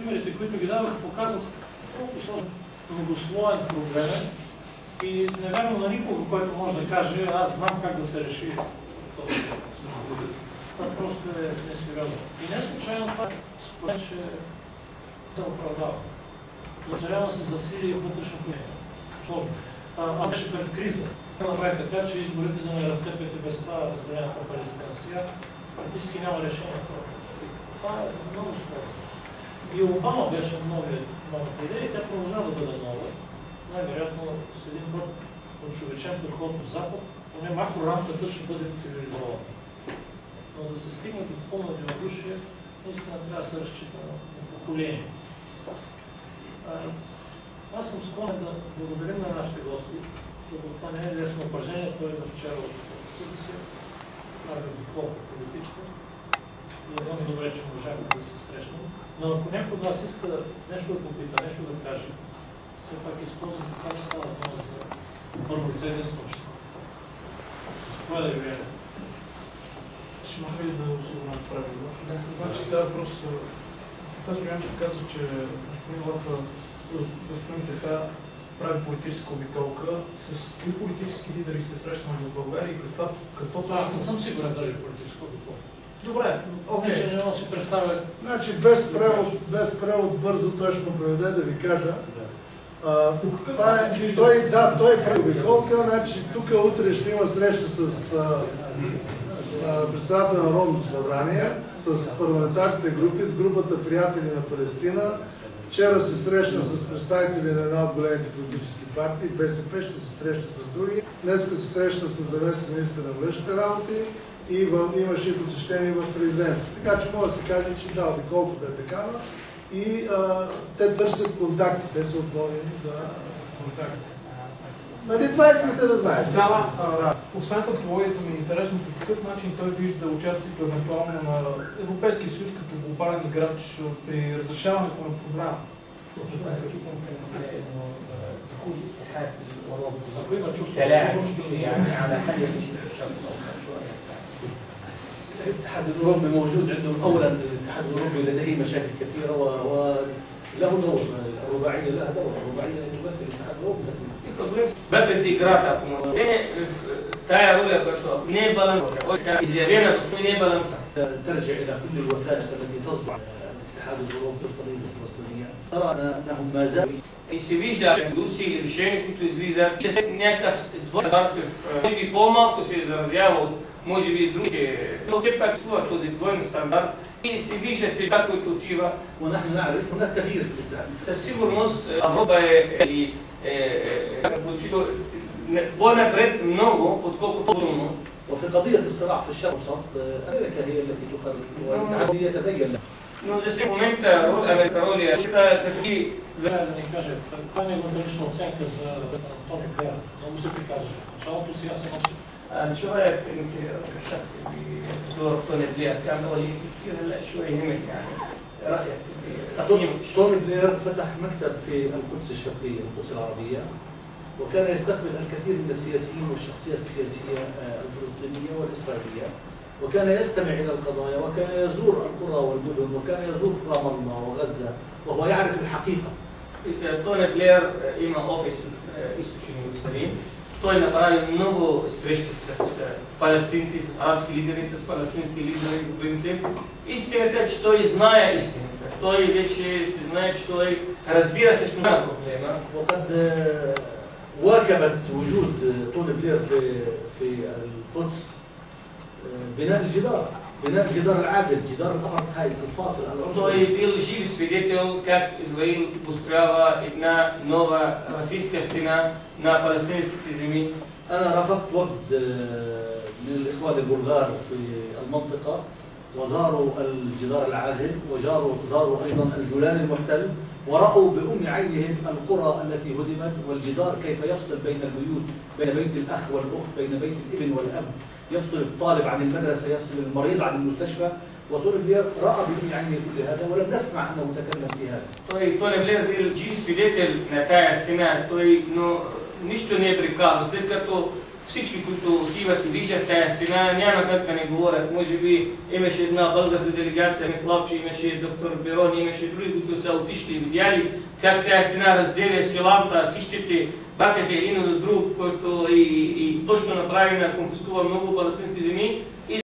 примерите, които ги давах, показват колко сложен, многослоен проблем е и не вярвам на никого, който може да каже, аз знам как да се реши този въпрос. Това просто е несериозно. И не случайно това, според че се оправдава. Трябва да се засили вътрешно мнение. Сложно. Аз беше пред криза. Направих така, че изборите да не разцепят и без това разделението на Палестина. Сега практически няма решение. Това е много спорно. И Обама беше новата идея и тя продължава да бъде нова. Най-вероятно с един по-човечен подход от Запад, поне макрорамката ще бъде цивилизована. Но да се стигне до пълно единодушие, наистина трябва да се разчита на поколение. Аз съм склонен да благодарим на нашите гости, защото това не е лесно упражнение, той е вчера от Турция, прави диплома политическа и е много добре, че можахме да се срещнем. Но ако някой от вас иска нещо да попита, нещо да каже, все пак използвате това, че става дума за първо лице единствено общество. С това да ви вярвам. Ще може ли да го направим? Значи става въпрос. Професор Янчев каза, че господин Теха прави политическа обиколка. С какви политически лидери сте срещнали в България и какво това? Аз не съм сигурен дали е политическа обиколка. Добре, окей. Не мога да си представя. Значи без превод бързо той ще ме проведе да ви кажа. Това е, той прави обиколка, значи тук утре ще има среща с председателя на Народното събрание, с парламентарните групи, с групата приятели на Палестина. Вчера се срещна с представители на една от големите политически партии, БСП, ще се среща с други. Днеска се среща с заместник министър на външните работи и имаше посещение в президента. Така че може да се каже, че да, колкото е такава. И те търсят контакти, те са отворени за контакти. Нали това искате да знаете? Да. Освен фактологията ми е интересно по какъв начин той вижда участието евентуално на Европейския съюз като глобален играч при разрешаването на проблема. الاتحاد الاوروبي موجود عندهم اولا الاتحاد الاوروبي لديه مشاكل كثيره وله دور الرباعيه لها دور الرباعيه تمثل الاتحاد الاوروبي. Въпреки в играта, тая роля, която не е баланс, изявена, но не е баланс. ترجع الى كل الوثائق التي تصدر الاتحاد الاوروبي القضيه الفلسطينيه. ترى انهم ما زالوا И се вижда резолюции и решения, които излизат, че някакъв двоен може би по-малко се изразява от може би другите, но все пак слува този двоен стандарт и се вижда това, което отива. ونحن نعرف هناك تغيير في الاتحاد. Със сигурност Европа е по-напред много, отколкото по-трудно. وفي قضيه الصراع في الشرق الاوسط امريكا هي التي تقرر والاتحاد يتبين له. Но за сега момента Америка роля счита какви... Да ни каже, каква е неговата лична оценка за Антони Блеер? Много се приказваше. В началото сега се мълчи. شو رايك انت كشخص بدور توني بلير؟ كان اولي كثير هلا شوي همك يعني رايك تقييم توني بلير فتح مكتب في القدس الشرقيه القدس العربيه وكان يستقبل الكثير من السياسيين والشخصيات السياسيه الفلسطينيه والاسرائيليه وكان يستمع الى القضايا وكان يزور القرى والمدن وكان يزور رام الله وغزه وهو يعرف الحقيقه. Тони Блеер има офис в източен Иерусалим. Той направи много срещи с палестинци, с арабски лидери, с палестински лидери по принцип. Истината е, че той знае истината. Той вече се знае, че той разбира същността на проблема. وقد واكبت وجود توني بلير في القدس بناء الجدار العازل، جدار الأبرتهايد الفاصل Той е бил жив свидетел как Израил построява една нова расистска стена на палестинските земи. أنا رافقت وفد من الإخوان البلغار في المنطقة وزاروا الجدار العازل وزاروا أيضا الجولان المحتل ورأوا بأم عينهم القرى التي هدمت والجدار كيف يفصل بين البيوت، بين بيت الأخ والأخت، بين بيت الابن والأب، يفصل الطالب عن المدرسة، يفصل المريض عن المستشفى. وتوني بلير رأى بأم عينه كل هذا ولم نسمع أنه تكلم في هذا. Тони Блеер бил жив свидетел на тая стена. Той нищо не е прикал. След като всички, които отиват и виждат тая стена, няма как да не говорят. Може би имаше една българска делегация, мисля, че имаше доктор Берон, имаше други, които са отишли и видяли как тая стена разделя селата, артистите, братята един от друг, който и точно направи на конфискува много палестински земи.